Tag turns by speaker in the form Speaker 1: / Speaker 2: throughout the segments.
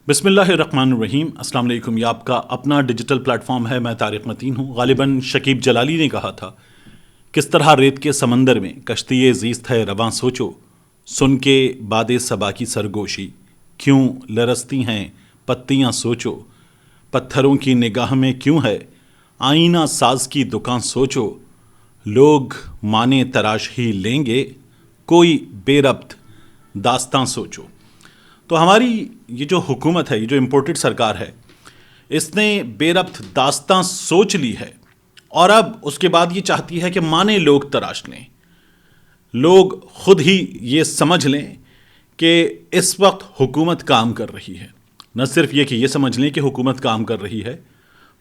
Speaker 1: بسم اللہ الرحمن الرحیم۔ السلام علیکم۔ یہ آپ کا اپنا ڈیجیٹل پلیٹ فارم ہے، میں طارق متین ہوں۔ غالباً شکیب جلالی نے کہا تھا، کس طرح ریت کے سمندر میں کشتی زیست ہے رواں سوچو، سن کے باد صبا کی سرگوشی، کیوں لرزتی ہیں پتیاں سوچو، پتھروں کی نگاہ میں کیوں ہے آئینہ ساز کی دکان سوچو، لوگ مانے تراش ہی لیں گے کوئی بے ربط داستاں سوچو۔ تو ہماری یہ جو حکومت ہے، یہ جو امپورٹڈ سرکار ہے، اس نے بے ربط داستاں سوچ لی ہے، اور اب اس کے بعد یہ چاہتی ہے کہ مانے لوگ تراش لیں، لوگ خود ہی یہ سمجھ لیں کہ اس وقت حکومت کام کر رہی ہے۔ نہ صرف یہ کہ یہ سمجھ لیں کہ حکومت کام کر رہی ہے،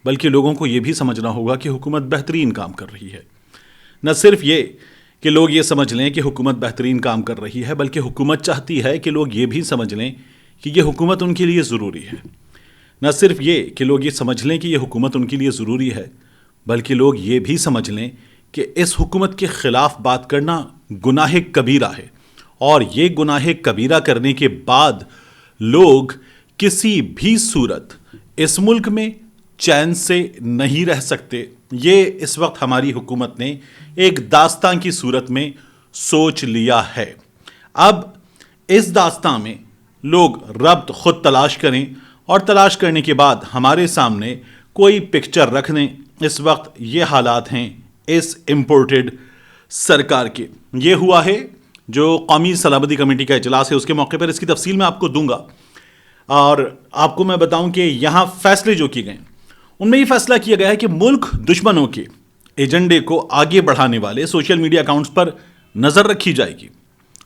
Speaker 1: بلکہ لوگوں کو یہ بھی سمجھنا ہوگا کہ حکومت بہترین کام کر رہی ہے۔ نہ صرف یہ کہ لوگ یہ سمجھ لیں کہ حکومت بہترین کام کر رہی ہے، بلکہ حکومت چاہتی ہے کہ لوگ یہ بھی سمجھ لیں کہ یہ حکومت ان کے لیے ضروری ہے۔ نہ صرف یہ کہ لوگ یہ سمجھ لیں کہ یہ حکومت ان کے لیے ضروری ہے، بلکہ لوگ یہ بھی سمجھ لیں کہ اس حکومت کے خلاف بات کرنا گناہ کبیرہ ہے، اور یہ گناہ کبیرہ کرنے کے بعد لوگ کسی بھی صورت اس ملک میں چین سے نہیں رہ سکتے۔ یہ اس وقت ہماری حکومت نے ایک داستاں کی صورت میں سوچ لیا ہے۔ اب اس داستاں میں لوگ ربط خود تلاش کریں، اور تلاش کرنے کے بعد ہمارے سامنے کوئی پکچر رکھ دیں۔ اس وقت یہ حالات ہیں اس امپورٹڈ سرکار کے۔ یہ ہوا ہے جو قومی سلامتی کمیٹی کا اجلاس ہے، اس کے موقع پر اس کی تفصیل میں آپ کو دوں گا، اور آپ کو میں بتاؤں کہ یہاں فیصلے جو کیے گئے ان میں یہ فیصلہ کیا گیا ہے کہ ملک دشمنوں کے ایجنڈے کو آگے بڑھانے والے سوشل میڈیا اکاؤنٹس پر نظر رکھی جائے گی۔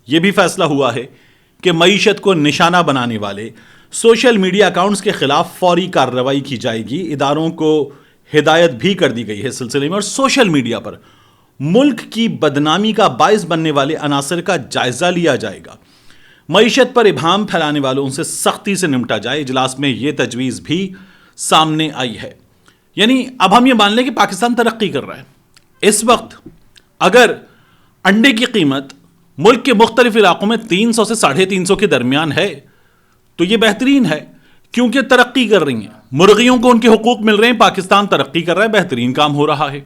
Speaker 1: یہ بھی فیصلہ ہوا ہے کہ معیشت کو نشانہ بنانے والے سوشل میڈیا اکاؤنٹس کے خلاف فوری کارروائی کی جائے گی۔ اداروں کو ہدایت بھی کر دی گئی ہے اس سلسلے میں، اور سوشل میڈیا پر ملک کی بدنامی کا باعث بننے والے عناصر کا جائزہ لیا جائے گا۔ معیشت پر ابہام پھیلانے والوں سے سختی سے نمٹا جائے۔ اجلاس میں یہ تجویز بھی سامنے آئی ہے۔ یعنی اب ہم یہ مان لیں کہ پاکستان ترقی کر رہا ہے۔ اس وقت اگر انڈے کی قیمت ملک کے مختلف علاقوں میں 300 سے 350 کے درمیان ہے تو یہ بہترین ہے، کیونکہ ترقی کر رہی ہیں، مرغیوں کو ان کے حقوق مل رہے ہیں، پاکستان ترقی کر رہا ہے، بہترین کام ہو رہا ہے۔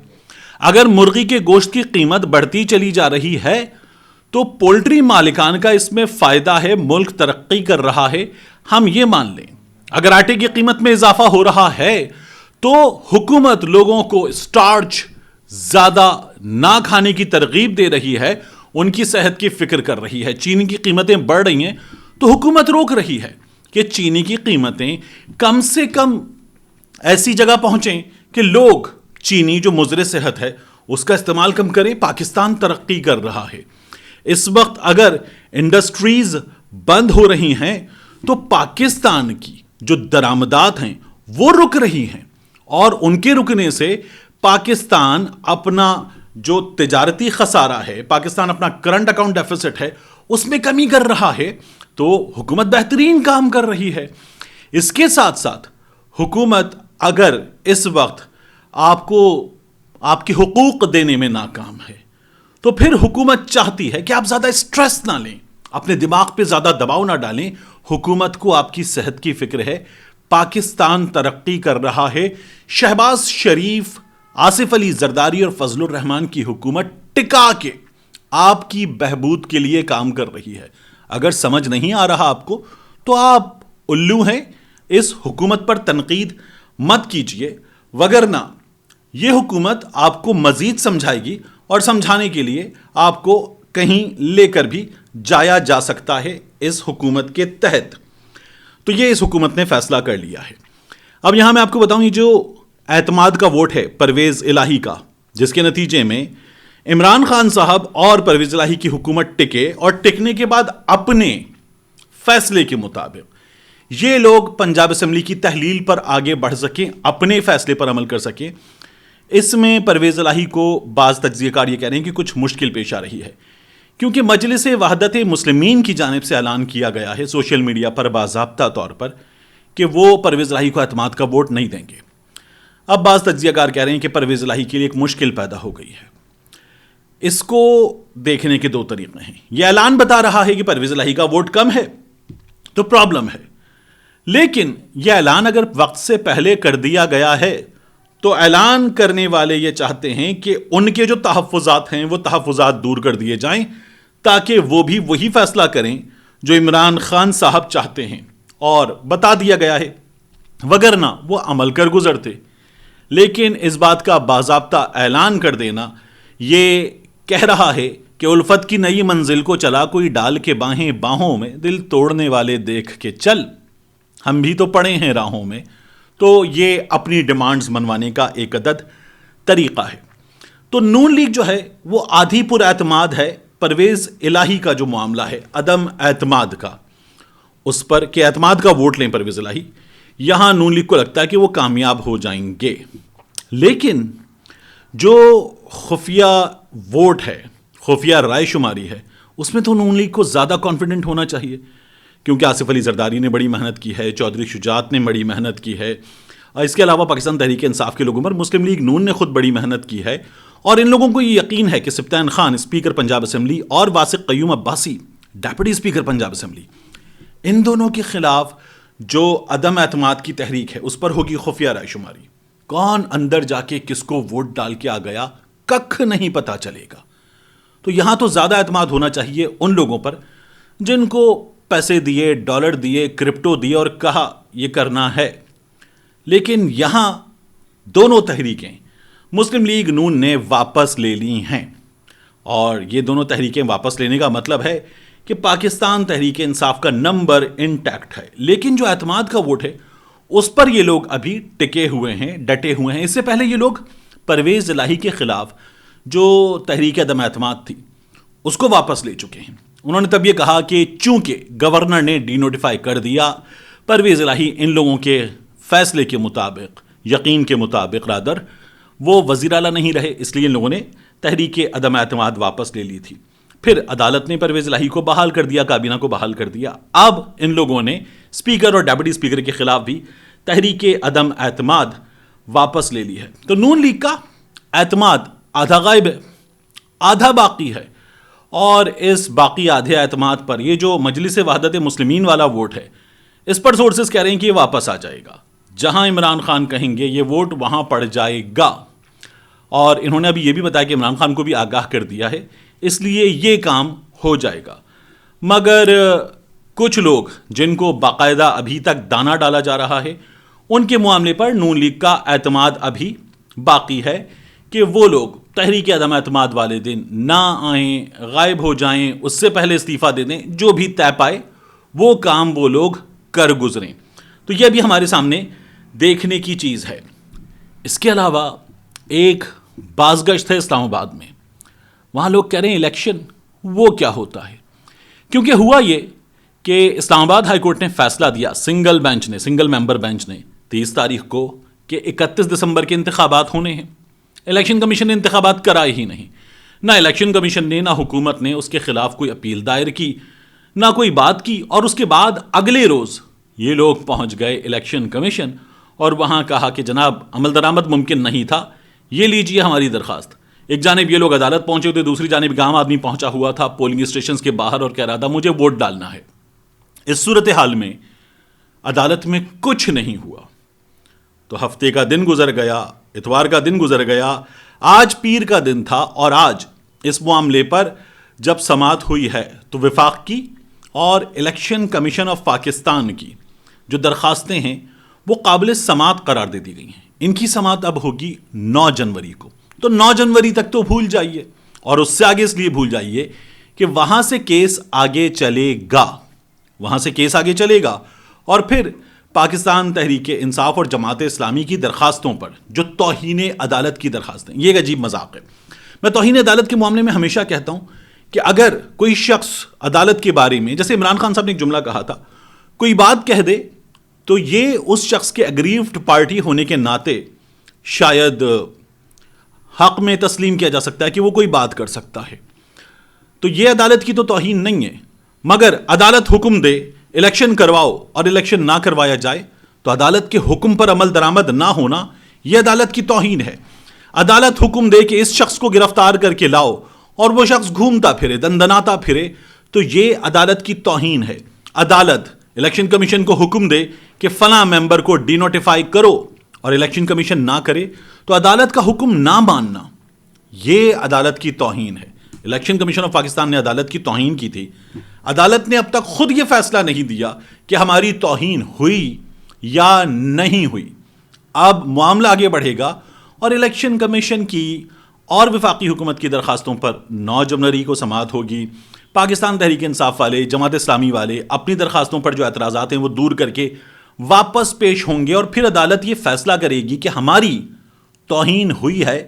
Speaker 1: اگر مرغی کے گوشت کی قیمت بڑھتی چلی جا رہی ہے تو پولٹری مالکان کا اس میں فائدہ ہے، ملک ترقی کر رہا ہے، ہم یہ مان لیں۔ اگر آٹے کی قیمت میں اضافہ ہو رہا ہے تو حکومت لوگوں کو اسٹارچ زیادہ نہ کھانے کی ترغیب دے رہی ہے، ان کی صحت کی فکر کر رہی ہے۔ چینی کی قیمتیں بڑھ رہی ہیں تو حکومت روک رہی ہے کہ چینی کی قیمتیں کم سے کم ایسی جگہ پہنچیں کہ لوگ چینی جو مضر صحت ہے اس کا استعمال کم کریں۔ پاکستان ترقی کر رہا ہے۔ اس وقت اگر انڈسٹریز بند ہو رہی ہیں تو پاکستان کی جو درآمدات ہیں وہ رک رہی ہیں، اور ان کے رکنے سے پاکستان اپنا جو تجارتی خسارہ ہے، پاکستان اپنا کرنٹ اکاؤنٹ ڈیفیسٹ ہے، اس میں کمی کر رہا ہے۔ تو حکومت بہترین کام کر رہی ہے۔ اس کے ساتھ ساتھ حکومت اگر اس وقت آپ کو آپ کے حقوق دینے میں ناکام ہے تو پھر حکومت چاہتی ہے کہ آپ زیادہ اسٹریس نہ لیں، اپنے دماغ پہ زیادہ دباؤ نہ ڈالیں۔ حکومت کو آپ کی صحت کی فکر ہے۔ پاکستان ترقی کر رہا ہے۔ شہباز شریف، آصف علی زرداری اور فضل الرحمان کی حکومت ٹکا کے آپ کی بہبود کے لیے کام کر رہی ہے۔ اگر سمجھ نہیں آ رہا آپ کو تو آپ الو ہیں، اس حکومت پر تنقید مت کیجیے، وگرنہ یہ حکومت آپ کو مزید سمجھائے گی، اور سمجھانے کے لیے آپ کو کہیں لے کر بھی جایا جا سکتا ہے اس حکومت کے تحت۔ تو یہ اس حکومت نے فیصلہ کر لیا ہے۔ اب یہاں میں آپ کو بتاؤں، یہ جو اعتماد کا ووٹ ہے پرویز الہی کا، جس کے نتیجے میں عمران خان صاحب اور پرویز الہی کی حکومت ٹکے، اور ٹکنے کے بعد اپنے فیصلے کے مطابق یہ لوگ پنجاب اسمبلی کی تحلیل پر آگے بڑھ سکیں، اپنے فیصلے پر عمل کر سکیں۔ اس میں پرویز الہی کو بعض تجزیہ کار یہ کہہ رہے ہیں کہ کچھ مشکل پیش آ رہی ہے، کیونکہ مجلس وحدت مسلمین کی جانب سے اعلان کیا گیا ہے سوشل میڈیا پر باضابطہ طور پر کہ وہ پرویز الہی کو اعتماد کا ووٹ نہیں دیں گے۔ اب بعض تجزیہ کار کہہ رہے ہیں کہ پرویز الہی کے لیے ایک مشکل پیدا ہو گئی ہے۔ اس کو دیکھنے کے دو طریقے ہیں۔ یہ اعلان بتا رہا ہے کہ پرویز الہی کا ووٹ کم ہے تو پرابلم ہے، لیکن یہ اعلان اگر وقت سے پہلے کر دیا گیا ہے تو اعلان کرنے والے یہ چاہتے ہیں کہ ان کے جو تحفظات ہیں وہ تحفظات دور کر دیے جائیں تاکہ وہ بھی وہی فیصلہ کریں جو عمران خان صاحب چاہتے ہیں، اور بتا دیا گیا ہے وگرنہ وہ عمل کر گزرتے۔ لیکن اس بات کا باضابطہ اعلان کر دینا یہ کہہ رہا ہے کہ الفت کی نئی منزل کو چلا کوئی ڈال کے باہیں باہوں میں، دل توڑنے والے دیکھ کے چل، ہم بھی تو پڑے ہیں راہوں میں۔ تو یہ اپنی ڈیمانڈز منوانے کا ایک عدد طریقہ ہے۔ تو نون لیگ جو ہے وہ آدھی پر اعتماد ہے پرویز الہی کا جو معاملہ ہے، عدم اعتماد کا، اس پر کہ اعتماد کا ووٹ لیں پرویز الہی، یہاں نون لیگ کو لگتا ہے کہ وہ کامیاب ہو جائیں گے۔ لیکن جو خفیہ ووٹ ہے، خفیہ رائے شماری ہے، اس میں تو نون لیگ کو زیادہ کانفیڈنٹ ہونا چاہیے، کیونکہ آصف علی زرداری نے بڑی محنت کی ہے، چودھری شجاعت نے بڑی محنت کی ہے، اس کے علاوہ پاکستان تحریک انصاف کے لوگوں پر مسلم لیگ نون نے خود بڑی محنت کی ہے، اور ان لوگوں کو یہ یقین ہے کہ سبطین خان اسپیکر پنجاب اسمبلی اور Wasiq Qayyum Abbasi deputy speaker Punjab assembly, ان دونوں کے خلاف جو عدم اعتماد کی تحریک ہے اس پر ہوگی خفیہ رائے شماری۔ کون اندر جا کے کس کو ووٹ ڈال کے آ گیا ککھ نہیں پتا چلے گا۔ تو یہاں تو زیادہ اعتماد ہونا چاہیے ان لوگوں پر جن کو پیسے دیے، ڈالر دیے، کرپٹو دیے اور کہا یہ کرنا ہے۔ لیکن یہاں دونوں تحریکیں مسلم لیگ نون نے واپس لے لی ہیں، اور یہ دونوں تحریکیں واپس لینے کا مطلب ہے کہ پاکستان تحریک انصاف کا نمبر انٹیکٹ ہے، لیکن جو اعتماد کا ووٹ ہے اس پر یہ لوگ ابھی ٹکے ہوئے ہیں، ڈٹے ہوئے ہیں۔ اس سے پہلے یہ لوگ پرویز الہی کے خلاف جو تحریک عدم اعتماد تھی اس کو واپس لے چکے ہیں۔ انہوں نے تب یہ کہا کہ چونکہ گورنر نے ڈی نوٹیفائی کر دیا، پرویز الہی ان لوگوں کے فیصلے کے مطابق، یقین کے مطابق رادر، وہ وزیر اعلیٰ نہیں رہے، اس لیے ان لوگوں نے تحریک عدم اعتماد واپس لے لی تھی۔ پھر عدالت نے پرویز الہی کو بحال کر دیا، کابینہ کو بحال کر دیا۔ اب ان لوگوں نے اسپیکر اور ڈیپٹی اسپیکر کے خلاف بھی تحریک عدم اعتماد واپس لے لی ہے۔ تو نون لیگ کا اعتماد آدھا غائب ہے، آدھا باقی ہے، اور اس باقی آدھے اعتماد پر یہ جو مجلس وحدت مسلمین والا ووٹ ہے، اس پر سورسز کہہ رہے ہیں کہ یہ واپس آ جائے گا، جہاں عمران خان کہیں گے یہ ووٹ وہاں پڑ جائے گا۔ اور انہوں نے ابھی یہ بھی بتایا کہ عمران خان کو بھی آگاہ کر دیا ہے، اس لیے یہ کام ہو جائے گا۔ مگر کچھ لوگ جن کو باقاعدہ ابھی تک دانہ ڈالا جا رہا ہے، ان کے معاملے پر نون لیگ کا اعتماد ابھی باقی ہے کہ وہ لوگ تحریک عدم اعتماد والے دن نہ آئیں، غائب ہو جائیں، اس سے پہلے استعفیٰ دے دیں، جو بھی طے پائے وہ کام وہ لوگ کر گزریں۔ تو یہ بھی ہمارے سامنے دیکھنے کی چیز ہے۔ اس کے علاوہ ایک بازگشت ہے اسلام آباد میں، وہاں لوگ کہہ رہے ہیں الیکشن وہ کیا ہوتا ہے، کیونکہ ہوا یہ کہ اسلام آباد ہائی کورٹ نے فیصلہ دیا، سنگل ممبر بینچ نے 30 تاریخ کو کہ 31 دسمبر کے انتخابات ہونے ہیں۔ الیکشن کمیشن نے انتخابات کرائے ہی نہیں، نہ الیکشن کمیشن نے، نہ حکومت نے اس کے خلاف کوئی اپیل دائر کی، نہ کوئی بات کی، اور اس کے بعد اگلے روز یہ لوگ پہنچ گئے الیکشن کمیشن اور وہاں کہا کہ جناب عمل درآمد ممکن نہیں تھا، یہ لیجیے ہماری درخواست۔ ایک جانب یہ لوگ عدالت پہنچے ہوئے، دوسری جانب ایک عام آدمی پہنچا ہوا تھا پولنگ اسٹیشنز کے باہر اور کہہ رہا تھا مجھے ووٹ ڈالنا ہے۔ اس صورتحال میں عدالت میں کچھ نہیں ہوا، تو ہفتے کا دن گزر گیا، اتوار کا دن گزر گیا، آج پیر کا دن تھا، اور آج اس معاملے پر جب سماعت ہوئی ہے تو وفاق کی اور الیکشن کمیشن آف پاکستان کی جو درخواستیں ہیں وہ قابل سماعت قرار دے دی گئی ہیں۔ ان کی سماعت اب ہوگی 9 جنوری کو، تو 9 جنوری تک تو بھول جائیے، اور اس سے آگے اس لیے بھول جائیے کہ وہاں سے کیس آگے چلے گا، اور پھر پاکستان تحریک انصاف اور جماعت اسلامی کی درخواستوں پر جو توہین عدالت کی درخواستیں، یہ ایک عجیب مذاق ہے۔ میں توہین عدالت کے معاملے میں ہمیشہ کہتا ہوں کہ اگر کوئی شخص عدالت کے بارے میں، جیسے عمران خان صاحب نے ایک جملہ کہا تھا، کوئی بات کہہ دے تو یہ اس شخص کے اگریوڈ پارٹی ہونے کے ناطے شاید حق میں تسلیم کیا جا سکتا ہے کہ وہ کوئی بات کر سکتا ہے، تو یہ عدالت کی تو توہین نہیں ہے۔ مگر عدالت حکم دے الیکشن کرواؤ اور الیکشن نہ کروایا جائے تو عدالت کے حکم پر عمل درآمد نہ ہونا یہ عدالت کی توہین ہے۔ عدالت حکم دے کہ اس شخص کو گرفتار کر کے لاؤ اور وہ شخص گھومتا پھرے، دندناتا پھرے، تو یہ عدالت کی توہین ہے۔ عدالت الیکشن کمیشن کو حکم دے کہ فلاں ممبر کو ڈی نوٹیفائی کرو اور الیکشن کمیشن نہ کرے تو عدالت کا حکم نہ ماننا یہ عدالت کی توہین ہے. الیکشن کمیشن آف پاکستان نے عدالت کی توہین کی تھی. عدالت نے اب تک خود یہ فیصلہ نہیں دیا کہ ہماری توہین ہوئی یا نہیں ہوئی. اب معاملہ آگے بڑھے گا اور الیکشن کمیشن کی اور وفاقی حکومت کی درخواستوں پر 9 جنوری کو سماعت ہوگی. پاکستان تحریک انصاف والے، جماعت اسلامی والے اپنی درخواستوں پر جو اعتراضات ہیں وہ دور کر کے واپس پیش ہوں گے اور پھر عدالت یہ فیصلہ کرے گی کہ ہماری توہین ہوئی ہے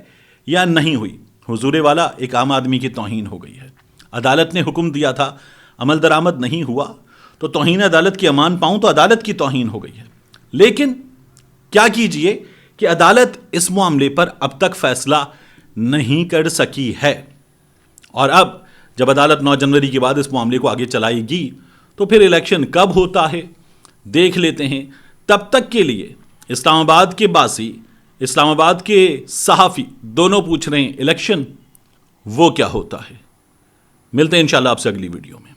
Speaker 1: یا نہیں ہوئی. حضور والا ایک عام آدمی کی توہین ہو گئی ہے. عدالت نے حکم دیا تھا، عمل درآمد نہیں ہوا تو توہین عدالت کی امان پاؤں تو عدالت کی توہین ہو گئی ہے. لیکن کیا کیجئے کہ عدالت اس معاملے پر اب تک فیصلہ نہیں کر سکی ہے، اور اب جب عدالت 9 جنوری کے بعد اس معاملے کو آگے چلائے گی تو پھر الیکشن کب ہوتا ہے دیکھ لیتے ہیں. تب تک کے لیے اسلام آباد کے باسی، اسلام آباد کے صحافی دونوں پوچھ رہے ہیں الیکشن وہ کیا ہوتا ہے. ملتے ہیں انشاءاللہ آپ سے اگلی ویڈیو میں.